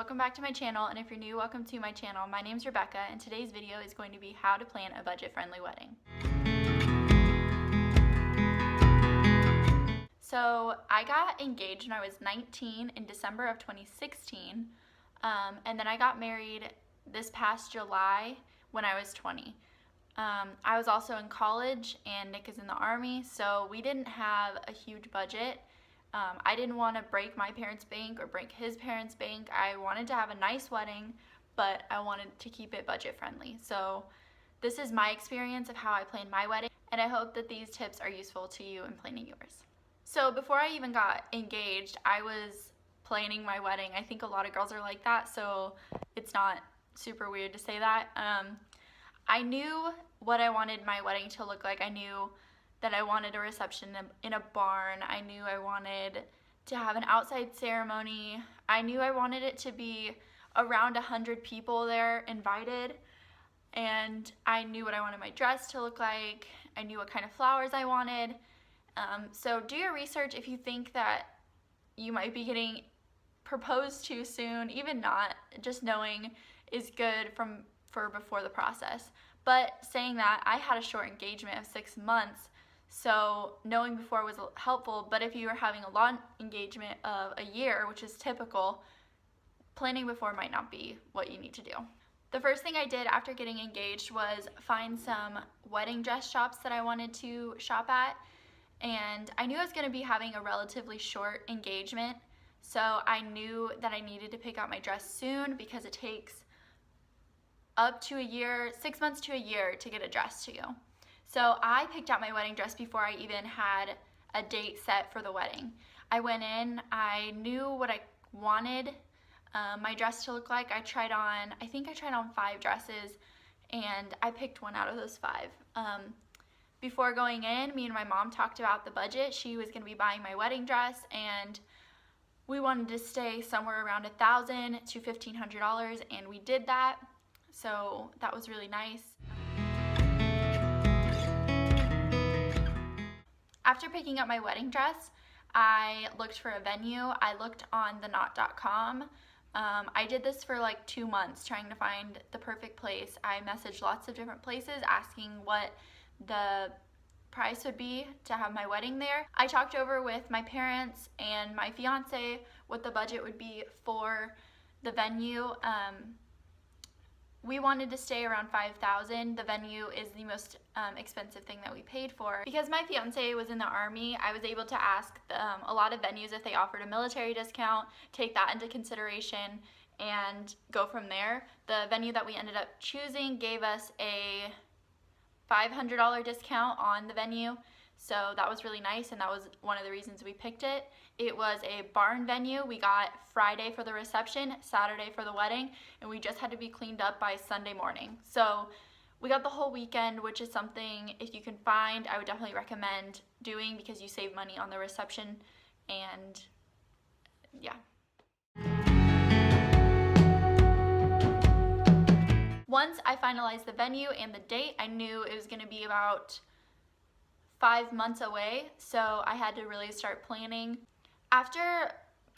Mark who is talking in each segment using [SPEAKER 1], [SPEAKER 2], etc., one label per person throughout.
[SPEAKER 1] welcome back to my channel, and if you're new, welcome to my channel. My name's Rebecca, and today's video is going to be how to plan a budget-friendly wedding. So I got engaged when I was 19 in December of 2016, and then I got married this past July when I was 20. I was also in college, and Nick is in the Army, so we didn't have a huge budget. I didn't want to break my parents' bank or break his parents' bank. I wanted to have a nice wedding, but I wanted to keep it budget friendly. So this is my experience of how I planned my wedding, and I hope that these tips are useful to you in planning yours. So before I even got engaged, I was planning my wedding. I think a lot of girls are like that, so it's not super weird to say that. I knew what I wanted my wedding to look like. I knew that I wanted a reception in a barn. I knew I wanted to have an outside ceremony. I knew I wanted it to be around 100 people there invited. And I knew what I wanted my dress to look like. I knew what kind of flowers I wanted. So do your research if you think that you might be getting proposed to soon. Even not, just knowing is good for before the process. But saying that, I had a short engagement of 6 months. So knowing before was helpful, but if you were having a long engagement of a year, which is typical, planning before might not be what you need to do. The first thing I did after getting engaged was find some wedding dress shops that I wanted to shop at. And I knew I was going to be having a relatively short engagement, so I knew that I needed to pick out my dress soon because it takes up to a year, 6 months to a year to get a dress to you. So I picked out my wedding dress before I even had a date set for the wedding. I went in, I knew what I wanted my dress to look like. I think I tried on 5 dresses, and I picked one out of those 5. Before going in, me and my mom talked about the budget. She was going to be buying my wedding dress, and we wanted to stay somewhere around $1,000 to $1,500, and we did that. So that was really nice. After picking up my wedding dress, I looked for a venue. I looked on theknot.com. I did this for like 2 months trying to find the perfect place. I messaged lots of different places asking what the price would be to have my wedding there. I talked over with my parents and my fiance what the budget would be for the venue. We wanted to stay around $5,000. The venue is the most expensive thing that we paid for. Because my fiance was in the Army, I was able to ask a lot of venues if they offered a military discount, take that into consideration, and go from there. The venue that we ended up choosing gave us a $500 discount on the venue, so that was really nice, and that was one of the reasons we picked it. It was a barn venue. We got Friday for the reception, Saturday for the wedding, and we just had to be cleaned up by Sunday morning. So we got the whole weekend, which is something, if you can find, I would definitely recommend doing because you save money on the reception, and yeah. Once I finalized the venue and the date, I knew it was going to be about 5 months away, so I had to really start planning. After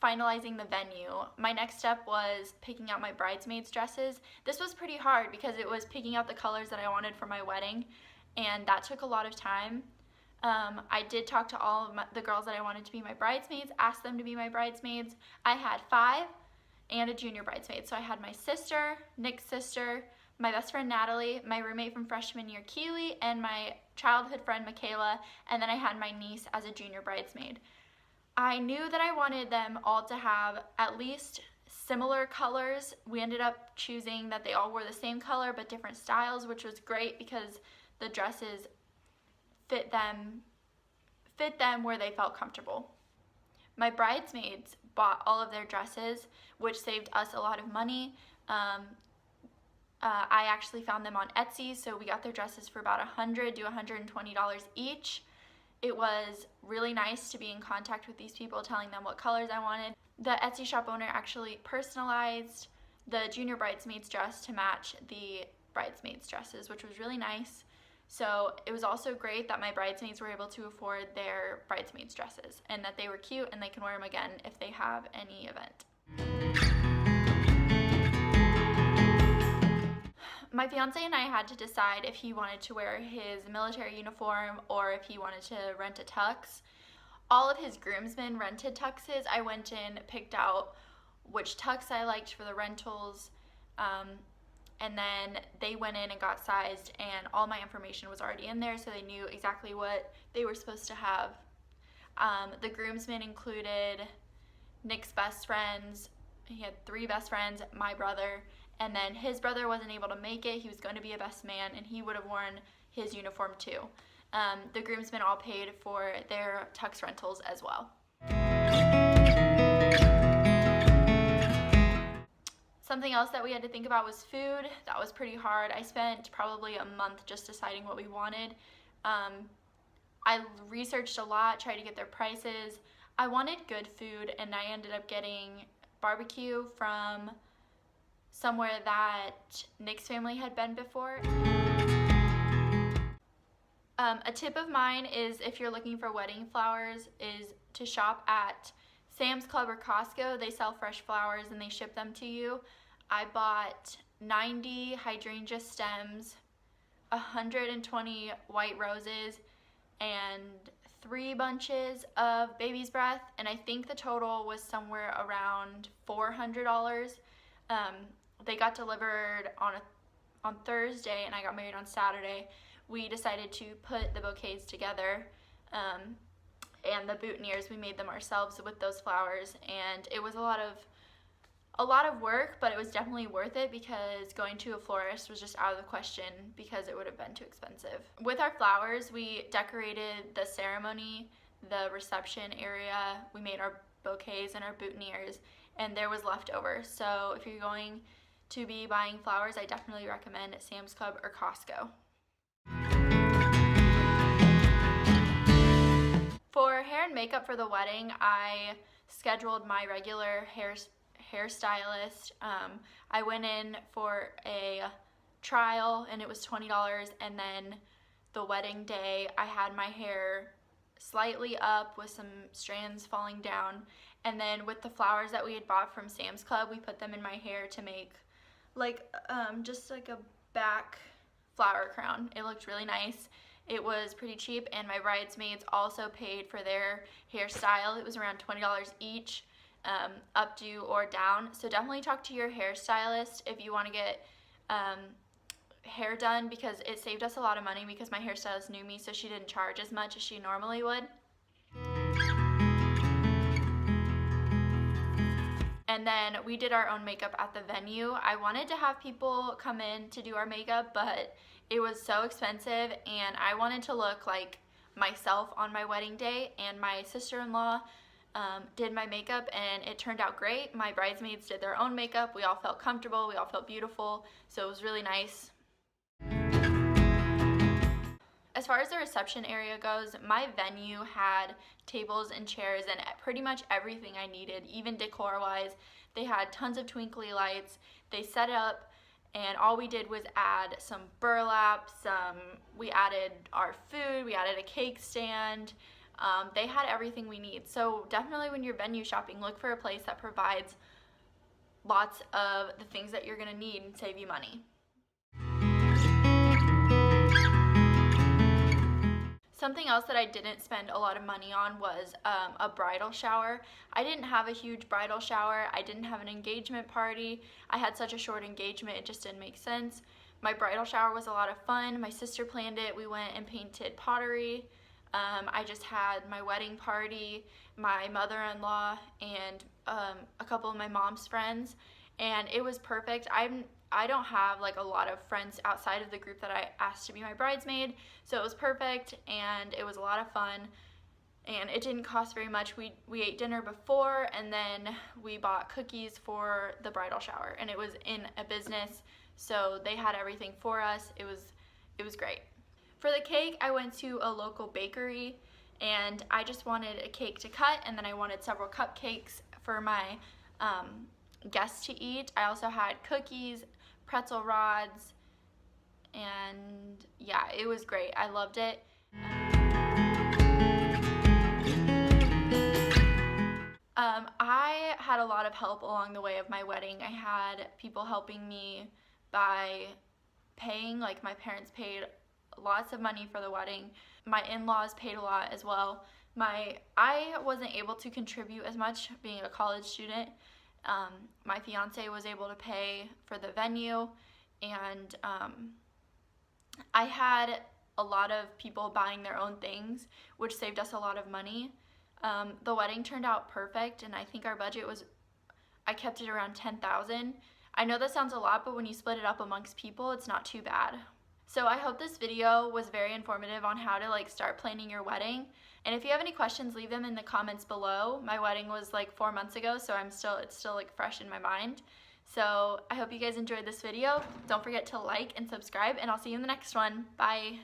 [SPEAKER 1] finalizing the venue, my next step was picking out my bridesmaids dresses. This was pretty hard because it was picking out the colors that I wanted for my wedding, and that took a lot of time. I did talk to all of the girls that I wanted to be my bridesmaids, asked them to be my bridesmaids. I had 5 and a junior bridesmaid, so I had my sister, Nick's sister, my best friend Natalie, my roommate from freshman year Keely, and my childhood friend Michaela, and then I had my niece as a junior bridesmaid. I knew that I wanted them all to have at least similar colors. We ended up choosing that they all wore the same color but different styles, which was great because the dresses fit them where they felt comfortable. My bridesmaids bought all of their dresses, which saved us a lot of money. I actually found them on Etsy, so we got their dresses for about $100 to $120 each. It was really nice to be in contact with these people, telling them what colors I wanted. The Etsy shop owner actually personalized the junior bridesmaid's dress to match the bridesmaids' dresses, which was really nice. So it was also great that my bridesmaids were able to afford their bridesmaids' dresses and that they were cute and they can wear them again if they have any event. My fiance and I had to decide if he wanted to wear his military uniform or if he wanted to rent a tux. All of his groomsmen rented tuxes. I went in, picked out which tux I liked for the rentals, and then they went in and got sized, and all my information was already in there, so they knew exactly what they were supposed to have. The groomsmen included Nick's best friends. He had 3 best friends, my brother, and then his brother wasn't able to make it. He was going to be a best man, and he would have worn his uniform too. The groomsmen all paid for their tux rentals as well. Something else that we had to think about was food. That was pretty hard. I spent probably a month just deciding what we wanted. I researched a lot, tried to get their prices. I wanted good food, and I ended up getting barbecue from somewhere that Nick's family had been before. A tip of mine is, if you're looking for wedding flowers, is to shop at Sam's Club or Costco. They sell fresh flowers and they ship them to you. I bought 90 hydrangea stems, 120 white roses, and 3 bunches of baby's breath, and I think the total was somewhere around $400. They got delivered on Thursday, and I got married on Saturday. We decided to put the bouquets together, and the boutonnieres, we made them ourselves with those flowers, and it was a lot of work, but it was definitely worth it because going to a florist was just out of the question because it would have been too expensive. With our flowers, we decorated the ceremony, the reception area. We made our bouquets and our boutonnieres, and there was leftover. So if you're going to be buying flowers, I definitely recommend Sam's Club or Costco. For hair and makeup for the wedding, I scheduled my regular hairstylist. I went in for a trial and it was $20, and then the wedding day I had my hair slightly up with some strands falling down, and then with the flowers that we had bought from Sam's Club, we put them in my hair to make just like a back flower crown. It looked really nice. It was pretty cheap, and my bridesmaids also paid for their hairstyle. It was around $20 each, updo or down. So definitely talk to your hairstylist if you want to get hair done, because it saved us a lot of money because my hairstylist knew me, so she didn't charge as much as she normally would. And then we did our own makeup at the venue. I wanted to have people come in to do our makeup, but it was so expensive, and I wanted to look like myself on my wedding day, and my sister-in-law did my makeup, and it turned out great. My bridesmaids did their own makeup. We all felt comfortable. We all felt beautiful, so it was really nice. As far as the reception area goes, my venue had tables and chairs and pretty much everything I needed, even decor-wise. They had tons of twinkly lights. They set up, and all we did was add some burlap, we added our food, we added a cake stand. They had everything we need. So definitely when you're venue shopping, look for a place that provides lots of the things that you're gonna need and save you money. Something else that I didn't spend a lot of money on was a bridal shower. I didn't have a huge bridal shower. I didn't have an engagement party. I had such a short engagement, it just didn't make sense. My bridal shower was a lot of fun. My sister planned it. We went and painted pottery. I just had my wedding party, my mother-in-law, and a couple of my mom's friends, and it was perfect. I don't have like a lot of friends outside of the group that I asked to be my bridesmaid, so it was perfect, and it was a lot of fun, and it didn't cost very much. We ate dinner before, and then we bought cookies for the bridal shower, and it was in a business, so they had everything for us. It was great. For the cake, I went to a local bakery, and I just wanted a cake to cut, and then I wanted several cupcakes for my guests to eat. I also had cookies, pretzel rods, and yeah, it was great. I loved it. I had a lot of help along the way of my wedding. I had people helping me buy paying. Like, my parents paid lots of money for the wedding. My in-laws paid a lot as well. I wasn't able to contribute as much being a college student. My fiance was able to pay for the venue, and I had a lot of people buying their own things, which saved us a lot of money. The wedding turned out perfect, and I think our budget was, I kept it around $10,000. I know that sounds a lot, but when you split it up amongst people, it's not too bad. So I hope this video was very informative on how to like start planning your wedding. And if you have any questions, leave them in the comments below. My wedding was like 4 months ago, so it's still like fresh in my mind. So I hope you guys enjoyed this video. Don't forget to like and subscribe, and I'll see you in the next one. Bye.